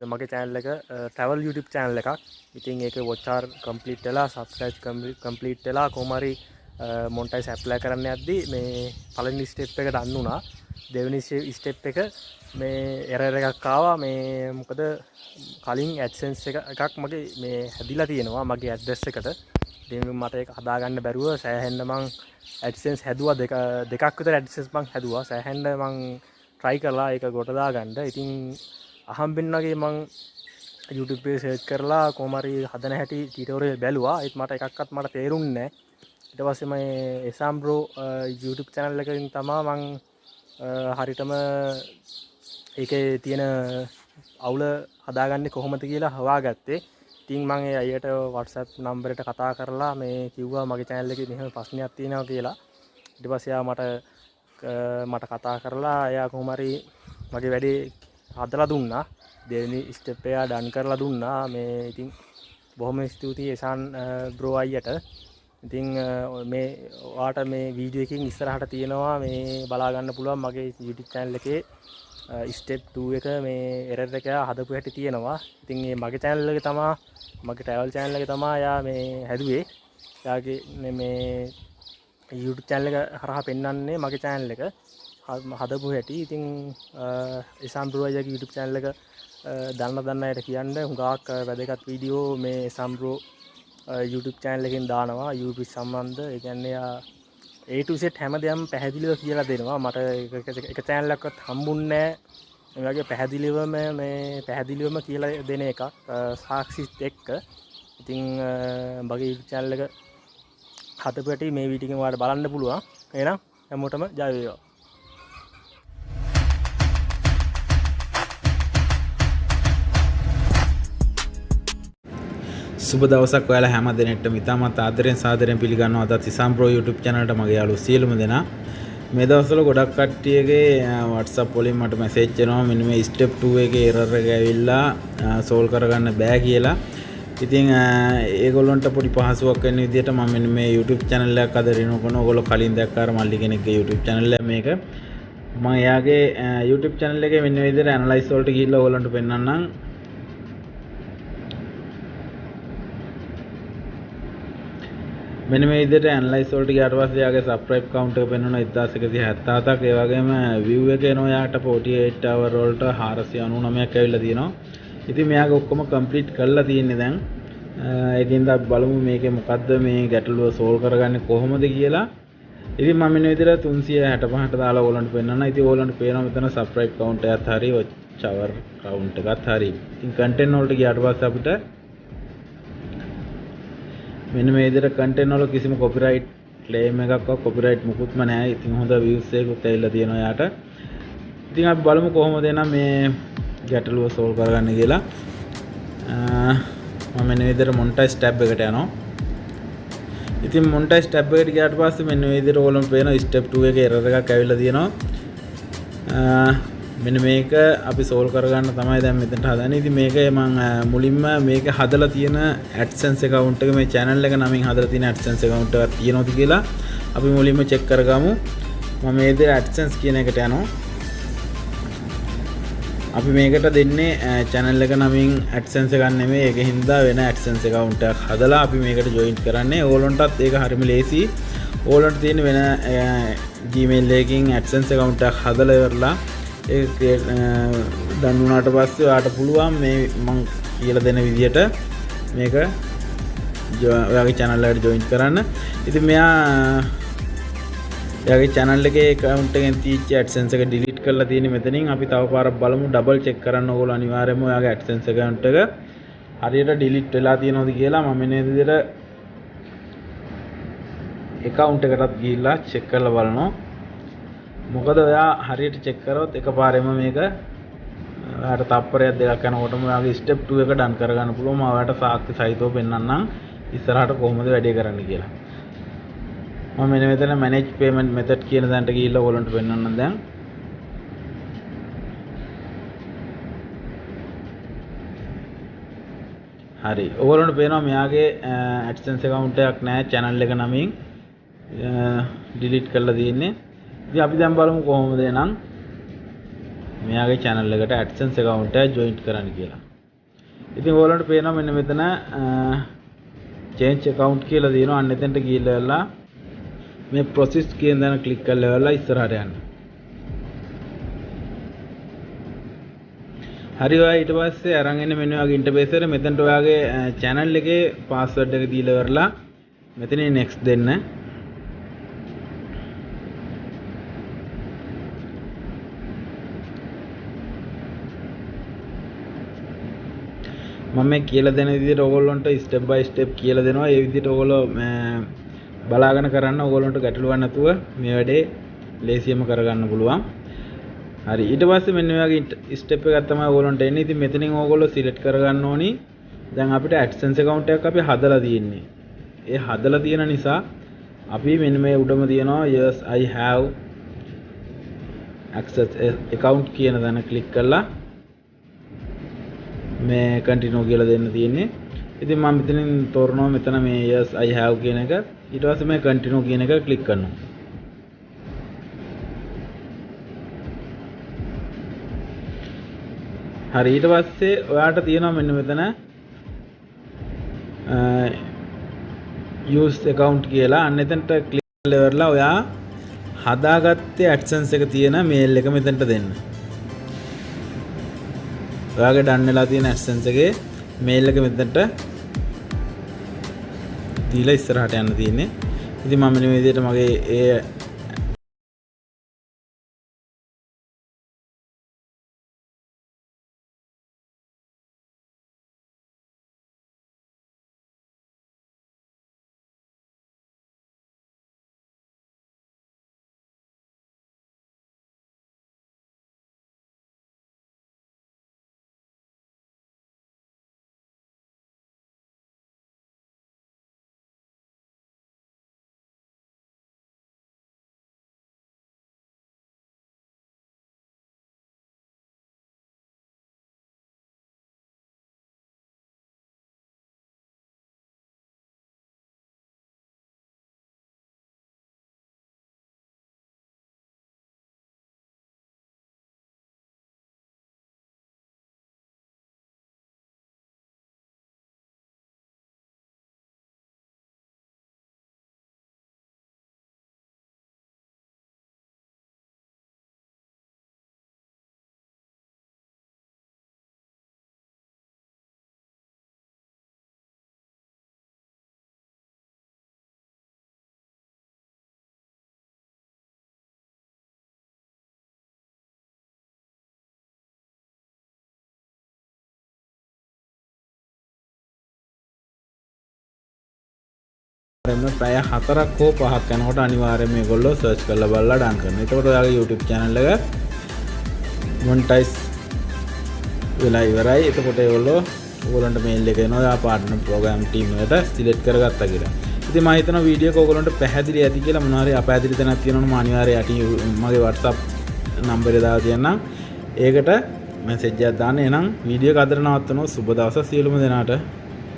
මගේ channel එක travel YouTube channel එකක්. ඉතින් ඒකේ watch hour complete වෙලා subscribe complete වෙලා කොහොම හරි monetize apply කරන්න යද්දි මේ පළවෙනි step එක done වුණා. දෙවෙනි step එක මේ error එකක් ආවා. මේ මොකද කලින් AdSense එකක් මගේ මේ හැදිලා තියෙනවා මගේ address එකට. ඉතින් මට ඒක හදාගන්න බැරුව සෑහෙන්න මං AdSense හැදුවා දෙකක් විතර AdSense මං හැදුවා. සෑහෙන්න මං try කළා ඒක ගොඩ දාගන්න. ඉතින් අහම්බෙන් වගේ මං YouTube එකේ search කරලා කොහොම හරි හදන හැටි tutorial බැලුවා. ඒත් මට එකක්වත් මට තේරුන්නේ නැහැ. ඊට පස්සේ මම එසම් බ්‍රෝ YouTube channel එකකින් තමයි මං හරියටම ඒකේ තියෙන අවුල හදාගන්නේ කොහොමද කියලා හොයාගත්තේ. ඉතින් මම ඒ අයියට WhatsApp number එකට කතා කරලා මේ කිව්වා මගේ channel එකේ මෙහෙම ප්‍රශ්නයක් තියෙනවා කියලා. ඊට පස්සේ එයා මට කතා කරලා එයා කොහොම හරි මගේ වැඩේ හදලා දුන්නා. දෙවෙනි ස්ටෙප් එක ඩන් කරලා දුන්නා. මේ ඉතින් බොහොම ස්තුතියි එසන් බ්‍රෝ අයියට. ඉතින් මේ ඔයාට මේ වීඩියෝ එකකින් ඉස්සරහට තියෙනවා මේ බලා ගන්න පුළුවන් මගේ YouTube channel එකේ step 2 එක මේ error එක හදපු හැටි තියෙනවා. ඉතින් මේ මගේ channel එකේ තමයි මගේ travel channel එකේ තමයි යා මේ හැදුවේ. යාගේ මේ YouTube channel එක හරහා පෙන්වන්නේ මගේ channel එක හදපු හැටි. ඉතින් එසම් බ්‍රෝ අයියාගේ YouTube channel එක දන්න අයට කියන්න හුඟක් වැදගත් වීඩියෝ මේ එසම් බ්‍රෝ YouTube channel එකෙන් දානවා YouTube සම්බන්ධ. ඒ කියන්නේ A to Z හැම දෙයක්ම පැහැදිලිව කියලා දෙනවා. මට එක channel එකක්වත් හම්බුන්නේ නැහැ. මේ වගේ පැහැදිලිවම කියලා දෙන එකක් සාක්ෂිත් එක්ක. ඉතින් මගේ YouTube channel එක හදපු හැටි මේ වීඩියෝ එකෙන් ඔයාලට බලන්න පුළුවන්. එහෙනම් හැමෝටම ජය වේවා. සුබ දවසක් ඔයාලා හැම දිනෙකටම ඉතාමත් ආදරෙන් සාදරයෙන් පිළිගන්නවා. අදත් ඉසම් බ්‍රෝ YouTube channel එකට මගේ යාළුවෝ සියලුම දෙනා මේ දවස්වල ගොඩක් කට්ටියගේ WhatsApp වලින් මට message එනවා මෙන්න මේ step 2 එකේ error එක ඇවිල්ලා solve කරගන්න බෑ කියලා. ඉතින් ඒගොල්ලන්ට පොඩි පහසුවක් වෙන විදිහට මම මෙන්න මේ YouTube channel එකක් අද රිනෝ කරන ඕගොල්ලෝ කලින් දැක්කාර මල්ලි කෙනෙක්ගේ YouTube channel එක මේක මම එයාගේ YouTube channel එකේ මෙන්න මේ විදිහට analyze වලට ගිහිල්ලා ඕගොල්ලන්ට පෙන්නන්නම්. මෙන්න මේ විදිහට ඇනලයිස් වලට ගියාට පස්සේ යාගේ සබ්ස්ක්‍රයිබ් කවුන්ට් එක පෙන්වනවා 1177ක්. ඒ වගේම view එක එනවා යාට 48 hour වලට 499ක් ඇවිල්ලා තියෙනවා. ඉතින් මෙයාගේ ඔක්කොම කම්ප්ලීට් කරලා තියෙන්නේ දැන්. ඒකින්ද අපි බලමු මේකේ මොකද්ද මේ ගැටලුව සෝල්ව් කරගන්නේ කොහොමද කියලා. ඉතින් මම මෙන්න විදිහට 365ට දාලා ඕගොල්ලන්ට පෙන්නනවා. ඉතින් ඕගොල්ලන්ට පේනවා මෙතන සබ්ස්ක්‍රයිබ් කවුන්ට් එකත් හරි watch hour කවුන්ට් එකත් හරි. ඉතින් කන්ටෙන්ට් වලට ගියාට පස්සේ අපිට මෙන්න මේ විදිහට කන්ටෙන්ට් වල කිසිම කොපිරයිට් ක්ලේම් එකක්වත් කොපිරයිට් මුකුත්ම නැහැ. ඉතින් හොඳ views එකකුත් ඇවිල්ලා තියෙනවා යාට. ඉතින් අපි බලමු කොහොමද එනම් මේ ගැටලුව සෝල්ව් කරගන්න කියලා. මම මෙන්න මේ විදිහට monetize tab එකට යනවා. ඉතින් monetize tab එකට ගියාට පස්සේ මෙන්න මේ විදිහට ඕලම් පේන step 2 එකේ error එකක් ඇවිල්ලා තියෙනවා. මෙන්න මේක අපි සෝල්ව් කරගන්න තමයි දැන් මෙතනට හදන්නේ. ඉතින් මේක මම මුලින්ම මේක හදලා තියෙන AdSense account එක මේ channel එක නමින් හදලා තියෙන AdSense account එකක් තියෙනවද කියලා අපි මුලින්ම check කරගමු. මම මේ දේ AdSense කියන එකට යනවා. අපි මේකට දෙන්නේ channel එක නමින් AdSense එකක් නෙමෙයි. ඒක හින්දා වෙන AdSense account එකක් හදලා අපි මේකට join කරන්නේ. ඕගොල්ලන්ටත් ඒක හරිම ලේසි. ඕගොල්ලන්ට තියෙන වෙන Gmail එකකින් AdSense account එකක් හදලා ඉවරලා ඒක දන් වුණාට පස්සේ ඔයාට පුළුවන් මේ මම කියලා දෙන විදිහට මේක ඔයාගේ channel එකට join කරන්න. ඉතින් එයාගේ channel එකේ account එකෙන් තියෙච්ච AdSense එක delete කරලා තියෙන්නේ මෙතනින්. අපි තව පාරක් බලමු double check කරන්න ඕගොල්ලෝ අනිවාර්යයෙන්ම ඔයාගේ AdSense account එක හරියට delete වෙලා තියෙනවද කියලා මම මේ විදිහට account එකටත් ගිහිල්ලා check කරලා බලනවා. මොකද ඔයා හරියට check කරොත් එකපාරෙම මේක ඔයාට තප්පරයක් දෙකක් යනකොටම ඔයාගේ step 2 එක done කරගන්න පුළුවන්. මම ඔයාලට සාක්ෂි සහිතව පෙන්නන්නම් ඉස්සරහට කොහොමද වැඩේ කරන්න කියලා. මම මෙන්න මෙතන manage payment method කියන දණ්ඩට ගිහිල්ලා ඔයගොල්ලන්ට පෙන්නන්නම් දැන්. හරි. ඔයගොල්ලන්ට පේනවා මෙයාගේ AdSense account එකක් නැහැ channel එක නමින් delete කරලා තියෙන්නේ. ඉතින් අපි දැන් බලමු කොහොමද එනම් මෙයාගේ channel එකට AdSense account එක join කරන්න කියලා. ඉතින් ඔයාලන්ට පේනවා මෙන්න මෙතන change account කියලා දිනනවා. අන්න එතනට ගිහිල්ලා මේ process කියන දන click කරලා ඉස්සරහට යන්න. හරි ඔයා ඊට පස්සේ අරන් එන්න මෙන්න ඔයාගේ ඉන්ටර්ෆේස් එකට මෙතනට ඔයාගේ channel එකේ password එක දීලා ඉවරලා මෙතනින් next දෙන්න. මම මේ කියලා දෙන විදිහට ඕගොල්ලන්ට step by step කියලා දෙනවා. ඒ විදිහට ඕගොල්ලෝ බලාගෙන කරන්න ඕගොල්ලන්ට ගැටලුවක් නැතුව මේ වැඩේ ලේසියෙන්ම කරගන්න පුළුවන්. හරි ඊට පස්සේ මෙන්න ඔයගේ ස්ටෙප් එකක් තමයි ඕගොල්ලන්ට එන්නේ. ඉතින් මෙතනින් ඕගොල්ලෝ සිලෙක්ට් කරගන්න ඕනි. දැන් අපිට AdSense account එකක් අපි හදලා තියෙන්නේ. ඒ හදලා තියෙන නිසා අපි මෙන්න මේ උඩම තියෙනවා yes I have access account කියන දන ක්ලික් කරලා මේ continue කියලා දෙන්න තියෙන්නේ. ඉතින් මම මෙතනින් තෝරනවා මෙතන මේ yes I have කියන එක. ඊට පස්සේ මේ continue කියන එක ක්ලික් කරනවා. හරි ඊට පස්සේ ඔයාට තියෙනවා මෙන්න මෙතන use account කියලා. අන්න එතනට ක්ලික් කරලා ඉවරලා ඔයා හදාගත්තේ AdSense එක තියෙන මේල් එක මෙතනට දෙන්න. ඔයාගේ ඩන් වෙලා තියෙන AdSense එකේ මේල් එක මෙතනට දීලා ඉස්සරහට යන්න තියෙන්නේ. ඉතින් මම මේ විදිහට මගේ ඒ පැය 4ක් හෝ 5ක් යනකොට අනිවාර්යයෙන් මේගොල්ලෝ සර්ච් කරලා බලලා ඩන් කරනවා. එතකොට ඔයාගේ YouTube channel එක monetize වෙලා ඉවරයි. එතකොට ඒගොල්ලෝ ඕගොල්ලන්ට මේල් එක එනවා ඔයා partner program team එකට select කරගත්තා කියලා. ඉතින් මම හිතනවා වීඩියෝ එක ඕගොල්ලන්ට පැහැදිලි ඇති කියලා. මොනවා හරි අපැහැදිලි තැනක් තියෙනවනම් මම අනිවාර්යයෙන් යටි මගේ WhatsApp number එක දාලා තියන්නම්. ඒකට message එකක් දාන්න. එහෙනම් වීඩියෝ එක අදට නවත්තනවා. සුබ දවසක් සියලුම දෙනාට.